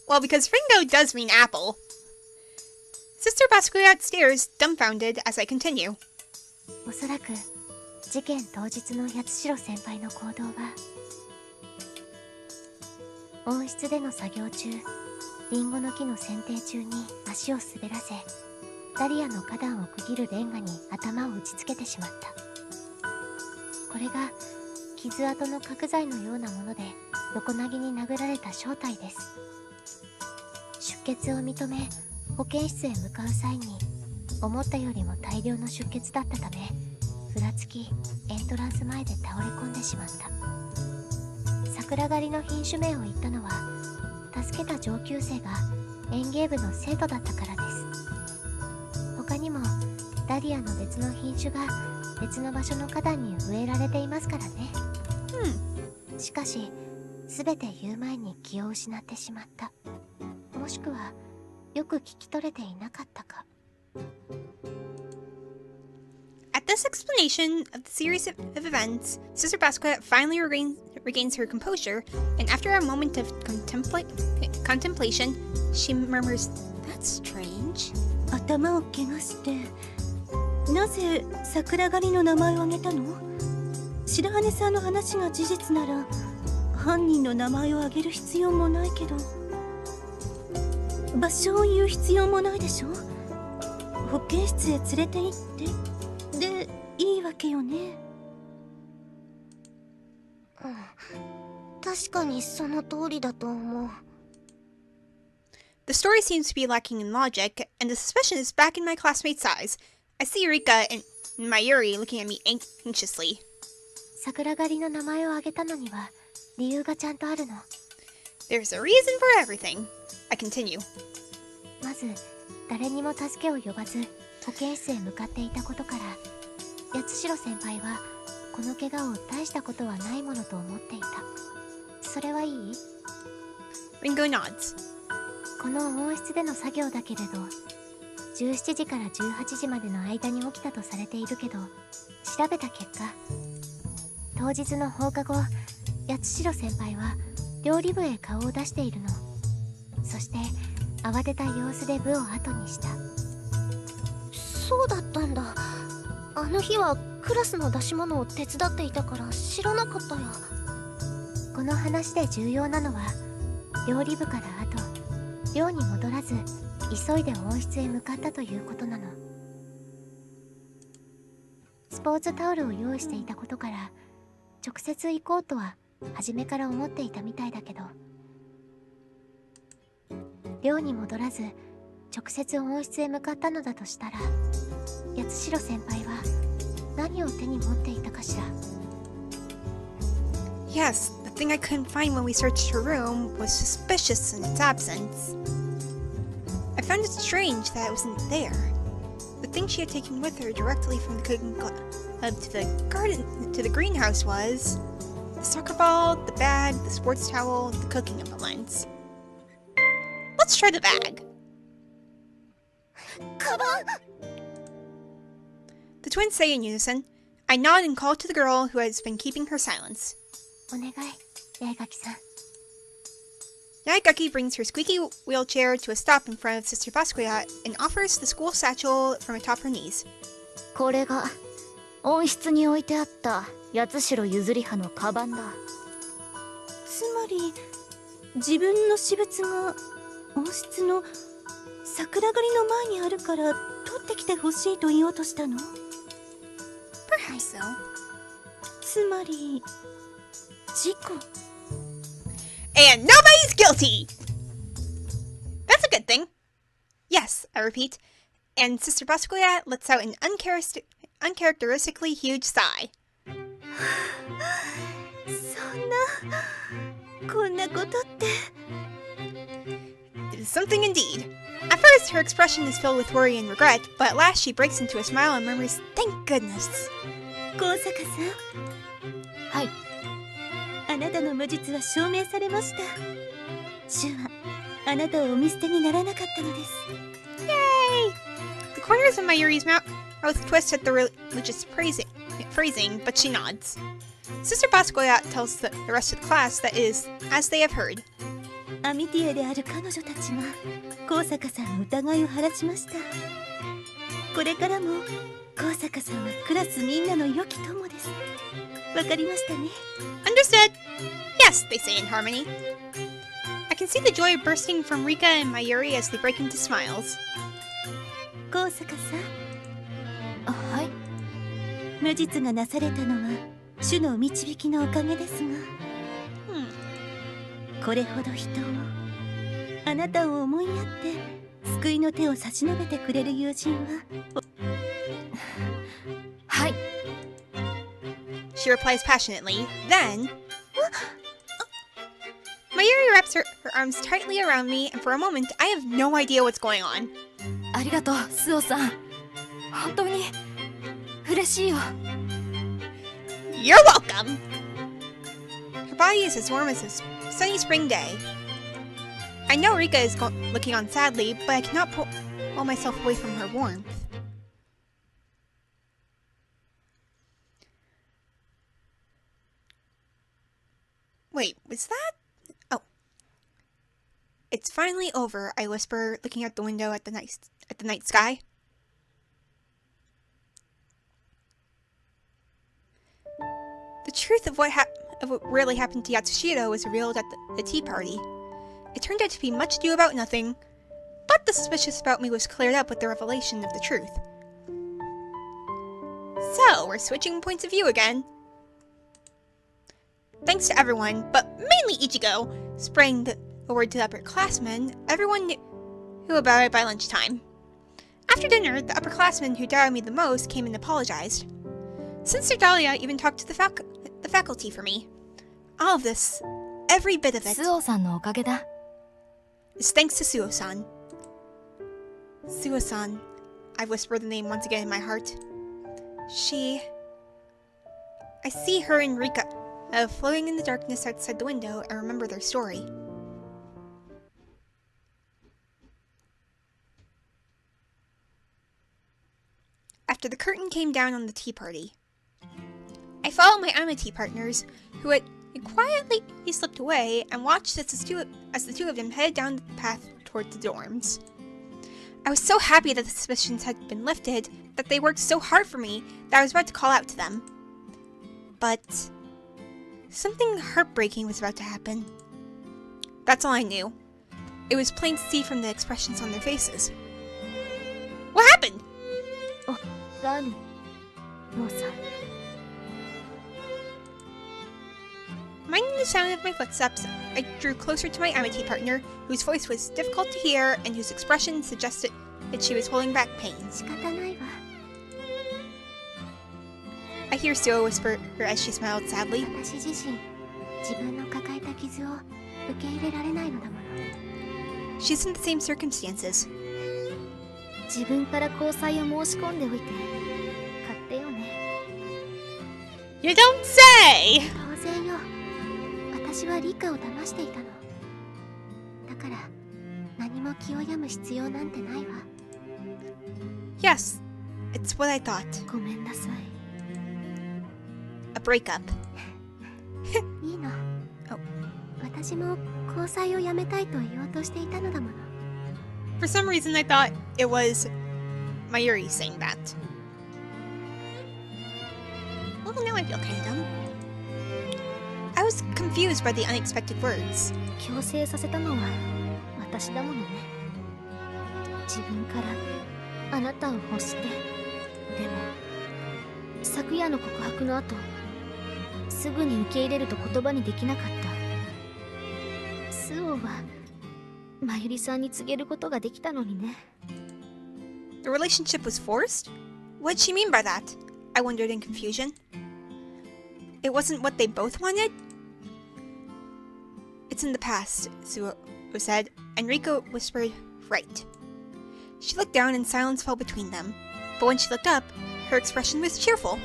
Well, because Ringo does mean apple. Sister Basquiat stares, dumbfounded, as I continue. おそらく事件当日の八代先輩の行動は、温室での作業中、リンゴの木の剪定中に足を滑らせ、ダリアの花壇を区切るレンガに頭を打ちつけてしまった。これが傷跡の角材のようなもので横なぎに殴られた正体です。出血を認め保健室へ向かう際に思ったよりも大量の出血だったため、ふらつきエントランス前で倒れ込んでしまった。桜狩りの品種名を言ったのは助けた上級生が園芸部の生徒だったからです。他にもダリアの別の品種が別の場所の花壇に植えられていますからね。しかし全て言う前に気を失ってしまった。もしくはよく聞き取れていなかったか。 At this explanation of the series of events, Sister Basquiat finally regains her composure, and after a moment of contemplation, she murmurs, "That's strange." 頭を怪我してなぜ桜狩りの名前を挙げたの？白羽さんの話が事実なら犯人の名前を挙げる必要もないけど、場所を言う必要もないでしょ。保健室へ連れて行ってでいいわけよね。確かにその通りだと思う。 The story seems to be lacking in logic, and the suspicion is back in my classmates' eyes. I see Rikka and Mayuri looking at me anxiously. 桜狩りの名前を挙げたのには理由がちゃんとあるの。 There's a reason for everything. I continue. まず誰にも助けを呼ばず保健室へ向かっていたことから、八代先輩はこの怪我を大したことはないものと思っていた。それはいい？ Ringo nods. この温室での作業だけれど17時から18時までの間に起きたとされているけど、調べた結果当日の放課後、八代先輩は料理部へ顔を出しているの。そして慌てた様子で部を後にした。そうだったんだ。あの日はクラスの出し物を手伝っていたから知らなかったよ。この話で重要なのは、料理部から後寮に戻らず急いで温室へ向かったということなの。スポーツタオルを用意していたことから直接行こうとは初めから思っていたみたいだけど、寮に戻らず直接温室へ向かったのだとしたら、八代先輩は何を手に持っていたかしら。 Yes, the thing I couldn't find when we searched her room was suspicious in its absence. I found it strange that it wasn't there. The thing she had taken with her directly from the cooking club to the garden to the greenhouse was the soccer ball, the bag, the sports towel, the cooking implements. Let's try the bag. カバン。 The twins say in unison. I nod and call to the girl who has been keeping her silence. お願い、八重垣さん。 Yaegaki brings her squeaky wheelchair to a stop in front of Sister Basquiat and offers the school satchel from atop her knees. これが温室に置いてあった八代ゆずりはのカバンだ。つまり自分の私物が温室の桜狩りの前にあるから取ってきてほしいと言おうとしたの？ Perhaps so. つまり事故。 And nobody's guilty! That's a good thing. Yes, I repeat. And Sister Basquiat lets out an uncharacteristically huge sigh. こんなことって。 It is something indeed. At first, her expression is filled with worry and regret, but at last she breaks into a smile and murmurs, "Thank goodness." 高坂さん。はい。あなたの無実は証明されました。主はあなたをお見捨てにならなかったのです。 Yay! The corners of Mayuri's mouth twist at the religious phrasing, but she nods. Sister Basquiat tells the rest of the class that it is as they have heard. アミティエである彼女たちが高坂さんの疑いを晴らしました。これからも高坂さんはクラスみんなの良き友です。わかりましたね。 Understood! Yes, they say in harmony. I can see the joy bursting from Rikka and Mayuri as they break into smiles. 高坂さん。あ、はい。無実がなされたのは主の導きのおかげですが、これほど人を、あなたを思いやって救いの手を差し伸べてくれる友人は。はい。 She replies passionately. Then, Mayuri wraps her arms tightly around me, and for a moment, I have no idea what's going on. ありがとう、スオさん。本当に嬉しいよ。 You're welcome! Her body is as warm as a sunny spring day. I know Rikka is looking on sadly, but I cannot pull myself away from her warmth. Wait, was that? Oh. It's finally over, I whisper, looking out the window at the night sky. The truth of what really happened to Yatsushiro was revealed at the tea party. It turned out to be much ado about nothing, but the suspicious about me was cleared up with the revelation of the truth. So, we're switching points of view again. Thanks to everyone, but mainly Ichigo, spreading the word to the upperclassmen, everyone knew about it by lunchtime. After dinner, the upperclassman who doubted me the most came and apologized. Sister Dahlia even talked to the faculty for me. All of this, every bit of it, スオさんのおかげだ。 is thanks to Suo-san. Suo-san, I whisper the name once again in my heart. I see her and Rikka floating in the darkness outside the window and remember their story. After the curtain came down on the tea party, I followed my amity partners, who had quietly slipped away, and watched as the two of them headed down the path towards the dorms. I was so happy that the suspicions had been lifted, that they worked so hard for me, that I was about to call out to them. But something heartbreaking was about to happen. That's all I knew. It was plain to see from the expressions on their faces. What happened? Minding the sound of my footsteps, I drew closer to my amity partner, whose voice was difficult to hear and whose expression suggested that she was holding back pain. I hear Suo whisper her as she smiled sadly. She's in the same circumstances. You don't say! Yes, it's what I thought. A breakup. Oh. For some reason I thought it was Mayuri saying that. Well, now I feel kind of dumb. I was confused by the unexpected words. The relationship was forced? What did she mean by that? I wondered in confusion. It wasn't what they both wanted? It's in the past, Suo said, and Rikka whispered, right. She looked down and silence fell between them. But when she looked up, her expression was cheerful.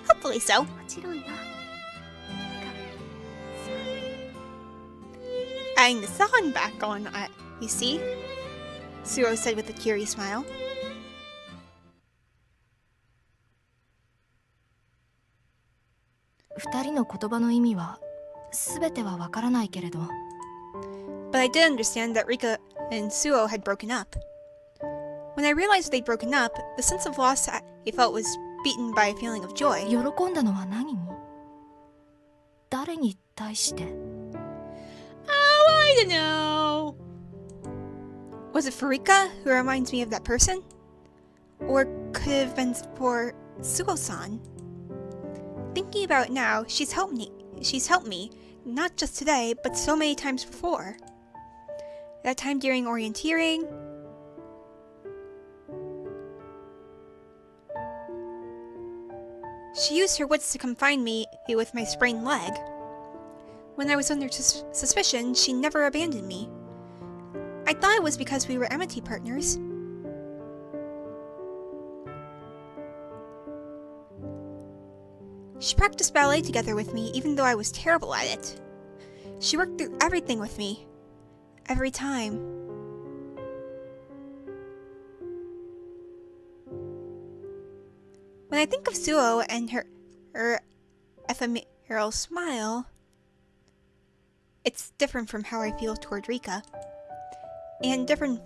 Hopefully so. Adding the song back on, you see? Suo said with a curious smile. But I did understand that Rikka and Suo had broken up. When I realized they'd broken up, the sense of loss I felt was beaten by a feeling of joy. Oh, I don't know. Was it for Rikka, who reminds me of that person? Or could it have been for Suo-san? Thinking about it now, she's helped me, not just today, but so many times before. That time during orienteering. She used her wits to confine me with my sprained leg. When I was under suspicion, she never abandoned me. I thought it was because we were amity partners. She practiced ballet together with me, even though I was terrible at it. She worked through everything with me. Every time. When I think of Suo and her ephemeral smile, it's different from how I feel toward Rikka. And different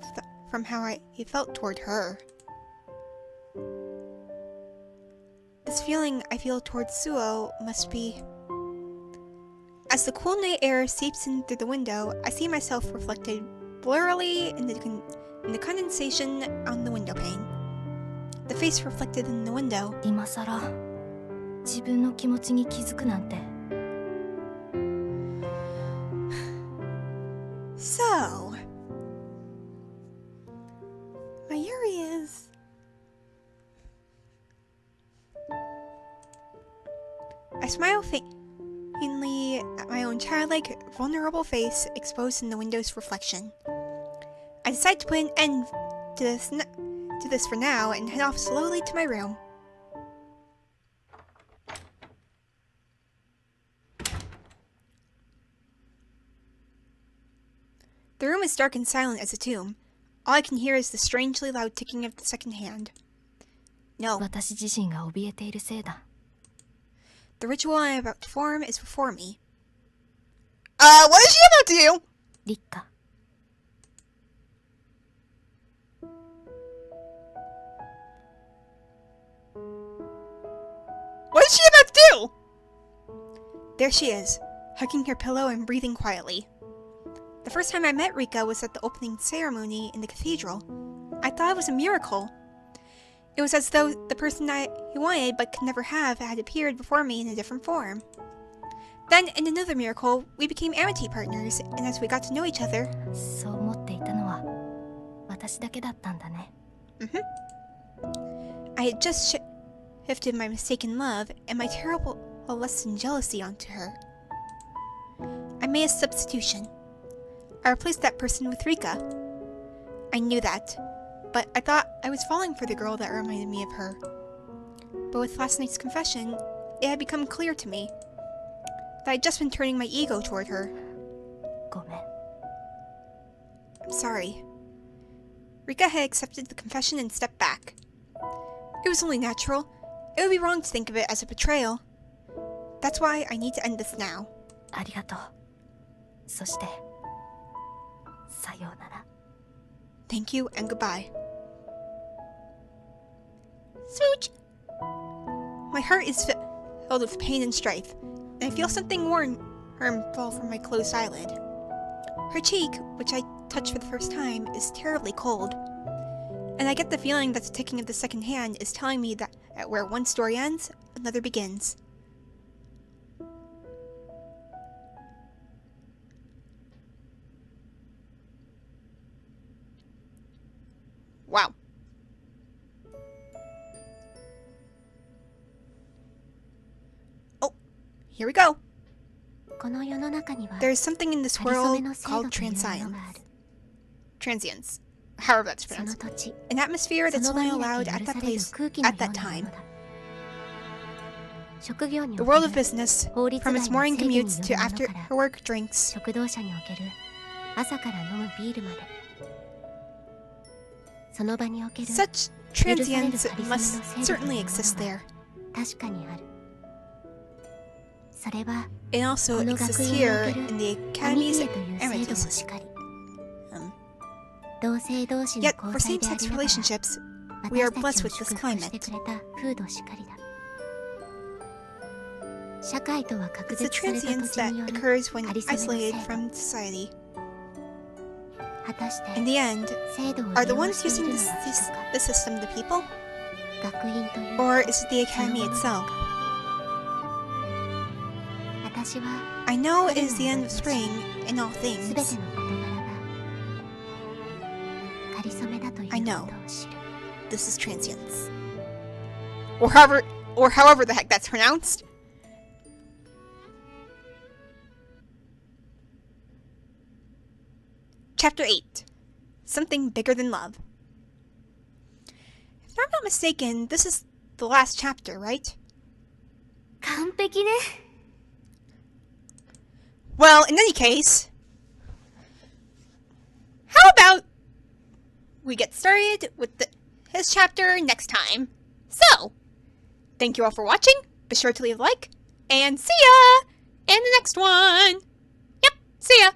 from how I felt toward her. This feeling I feel towards Suo must be... As the cool night air seeps in through the window, I see myself reflected blurrily in the condensation on the window pane. The face reflected in the window. So... Mayuri is... I smile faintly at my own childlike, vulnerable face exposed in the window's reflection. I decide to put an end to this for now and head off slowly to my room. The room is dark and silent as a tomb. All I can hear is the strangely loud ticking of the second hand. No. The ritual I am about to form is before me. What is she about to do? リッカ。What is she about to do? There she is, hugging her pillow and breathing quietly. The first time I met Rikka was at the opening ceremony in the cathedral. I thought it was a miracle. It was as though the person I wanted but could never have had appeared before me in a different form. Then, in another miracle, we became amity partners, and as we got to know each other... そう思っていたのは私だけだったんだね。I had just shifted my mistaken love and my terrible lust and jealousy onto her. I made a substitution. I replaced that person with Rikka. I knew that, but I thought I was falling for the girl that reminded me of her. But with last night's confession, it had become clear to me that I'd just been turning my ego toward her. ごめん。I'm sorry. Rikka had accepted the confession and stepped back. It was only natural. It would be wrong to think of it as a betrayal. That's why I need to end this now. ありがとう。そして、さようなら。Thank you and goodbye. Smooch! My heart is filled with pain and strife, and I feel something warm fall from my closed eyelid. Her cheek, which I touched for the first time, is terribly cold, and I get the feeling that the ticking of the second hand is telling me that at where one story ends, another begins. Wow. Oh, here we go. この世の中には There is something in this かりそめ world の制 called 度というもの transience. がある。 Transience. However that's その pronounced. 土地、 An atmosphere そ that's の場 only にだ allowed け at 許 that される place 空気のよ at う that なも time. のだ。職業に The お world け of る business, 法律 from 外 its の morning 制限に commutes よ to るもの after から her work drinks. 食堂車における朝から飲むビールまで、その場における Such 許される transience かりそめの must 制度という certainly もの exist は there. 確かにある。それは It also この exists 学院に here おける in the アミ academies ティエという制度も amenities. しかり、同性同士の Yet, for 交際であ same-sex りながら relationships, we are 私た blessed ちを with this 祝福して climate. くれた風土しかりだ。社会とは隔 It's the 絶された土 transience 地 that による occurs when ありそめの制 isolated 度。 from society. 果たして In the end, 制度を are the 利用 ones してい using るの this, は this, 人か、 the system the people? 学院という Or is it the その academy もの itself? 私は I know it is the end of spring in all すべて things. の事柄がかりそめだという I こ know. とを知る。 This is transience. Or however the heck that's pronounced. Chapter 8. Something Bigger Than Love. If I'm not mistaken, this is the last chapter, right? 完璧ね。 Well, in any case, how about we get started with his chapter next time? So, thank you all for watching. Be sure to leave a like, and see ya in the next one. Yep, see ya.